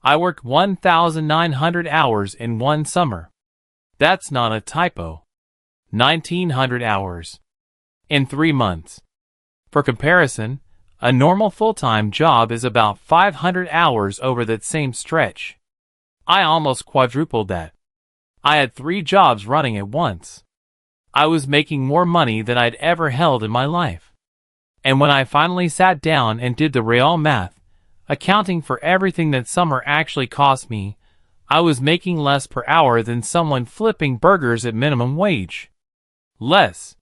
I worked 1,900 hours in one summer. That's not a typo. 1,900 hours. In 3 months. For comparison, a normal full-time job is about 500 hours over that same stretch. I almost quadrupled that. I had 3 jobs running at once. I was making more money than I'd ever held in my life. And when I finally sat down and did the real math, accounting for everything that summer actually cost me, I was making less per hour than someone flipping burgers at minimum wage. Less.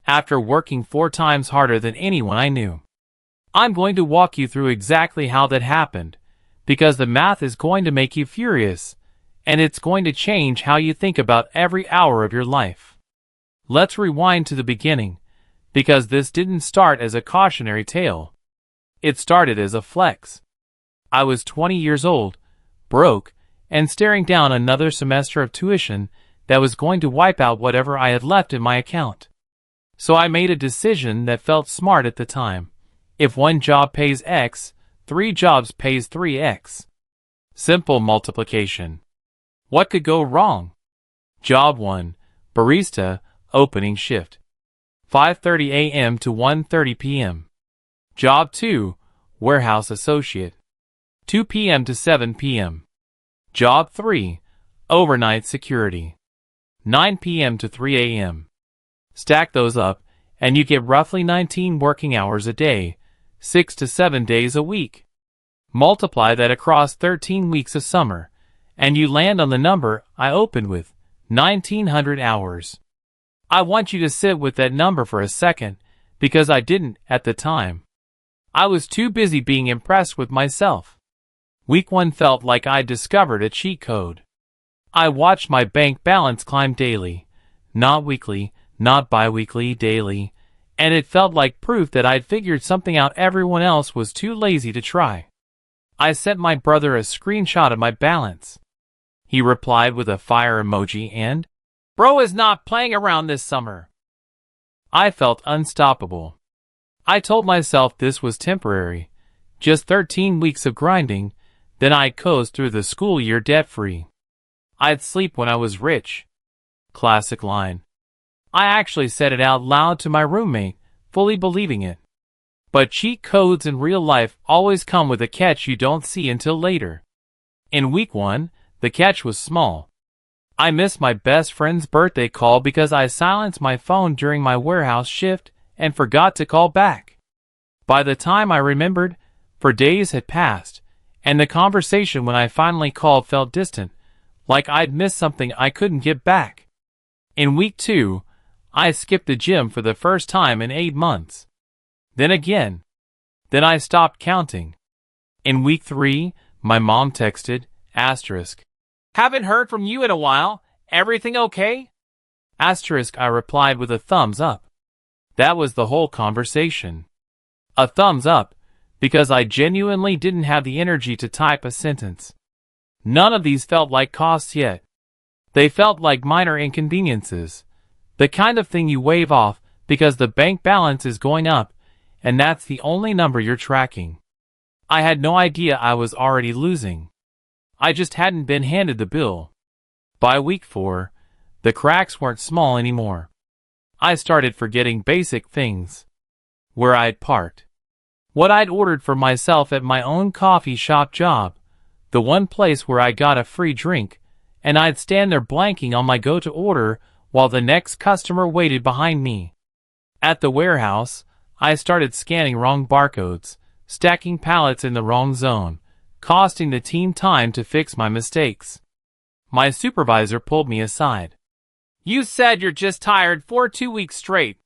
After working 4 times harder than anyone I knew. I'm going to walk you through exactly how that happened, because the math is going to make you furious, and it's going to change how you think about every hour of your life. Let's rewind to the beginning, because this didn't start as a cautionary tale. It started as a flex. I was 20 years old, broke, and staring down another semester of tuition that was going to wipe out whatever I had left in my account. So I made a decision that felt smart at the time. If one job pays X, 3 jobs pays 3X. Simple multiplication. What could go wrong? Job 1, barista, opening shift. 5:30 a.m. to 1:30 p.m. Job 2, warehouse associate. 2 p.m. to 7 p.m. Job 3, overnight security. 9 p.m. to 3 a.m. Stack those up, and you get roughly 19 working hours a day, 6 to 7 days a week. Multiply that across 13 weeks of summer, and you land on the number I opened with, 1,900 hours. I want you to sit with that number for a second, because I didn't at the time. I was too busy being impressed with myself. Week 1 felt like I'd discovered a cheat code. I watched my bank balance climb daily, not weekly, not bi-weekly, daily, and it felt like proof that I'd figured something out everyone else was too lazy to try. I sent my brother a screenshot of my balance. He replied with a fire emoji and, "Bro is not playing around this summer." I felt unstoppable. I told myself this was temporary, just 13 weeks of grinding, then I'd coast through the school year debt-free. I'd sleep when I was rich. Classic line. I actually said it out loud to my roommate, fully believing it. But cheat codes in real life always come with a catch you don't see until later. In week 1, the catch was small. I missed my best friend's birthday call because I silenced my phone during my warehouse shift and forgot to call back. By the time I remembered, 4 days had passed, and the conversation when I finally called felt distant, like I'd missed something I couldn't get back. In week 2, I skipped the gym for the first time in 8 months. Then again. Then I stopped counting. In week 3, my mom texted, asterisk, "Haven't heard from you in a while. Everything okay?" Asterisk, I replied with a thumbs up. That was the whole conversation. A thumbs up, because I genuinely didn't have the energy to type a sentence. None of these felt like costs yet. They felt like minor inconveniences. The kind of thing you wave off because the bank balance is going up, and that's the only number you're tracking. I had no idea I was already losing. I just hadn't been handed the bill. By week 4, the cracks weren't small anymore. I started forgetting basic things. Where I'd parked. What I'd ordered for myself at my own coffee shop job. The one place where I got a free drink, and I'd stand there blanking on my go-to order while the next customer waited behind me. At the warehouse, I started scanning wrong barcodes, stacking pallets in the wrong zone, costing the team time to fix my mistakes. My supervisor pulled me aside. "You said you're just tired for 2 weeks straight.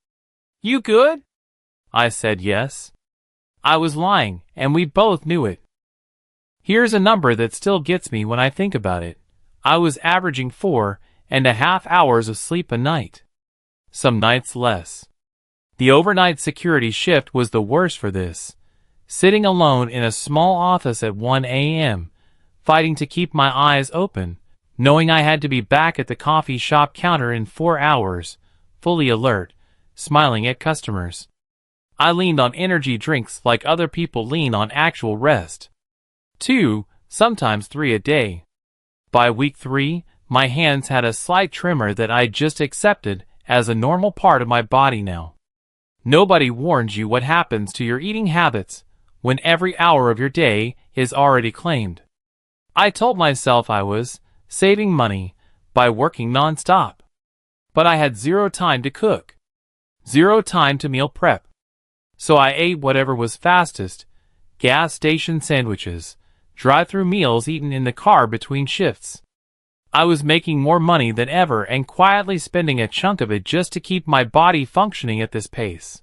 You good?" I said yes. I was lying, and we both knew it. Here's a number that still gets me when I think about it. I was averaging 4.5 hours of sleep a night. Some nights less. The overnight security shift was the worst for this. Sitting alone in a small office at 1 a.m., fighting to keep my eyes open, knowing I had to be back at the coffee shop counter in 4 hours, fully alert, smiling at customers. I leaned on energy drinks like other people lean on actual rest. 2. sometimes 3 a day. By week 3, my hands had a slight tremor that I just accepted as a normal part of my body now. Nobody warns you what happens to your eating habits when every hour of your day is already claimed. I told myself I was saving money by working non-stop. But I had zero time to cook, zero time to meal prep. So I ate whatever was fastest, gas station sandwiches, drive-through meals eaten in the car between shifts. I was making more money than ever and quietly spending a chunk of it just to keep my body functioning at this pace.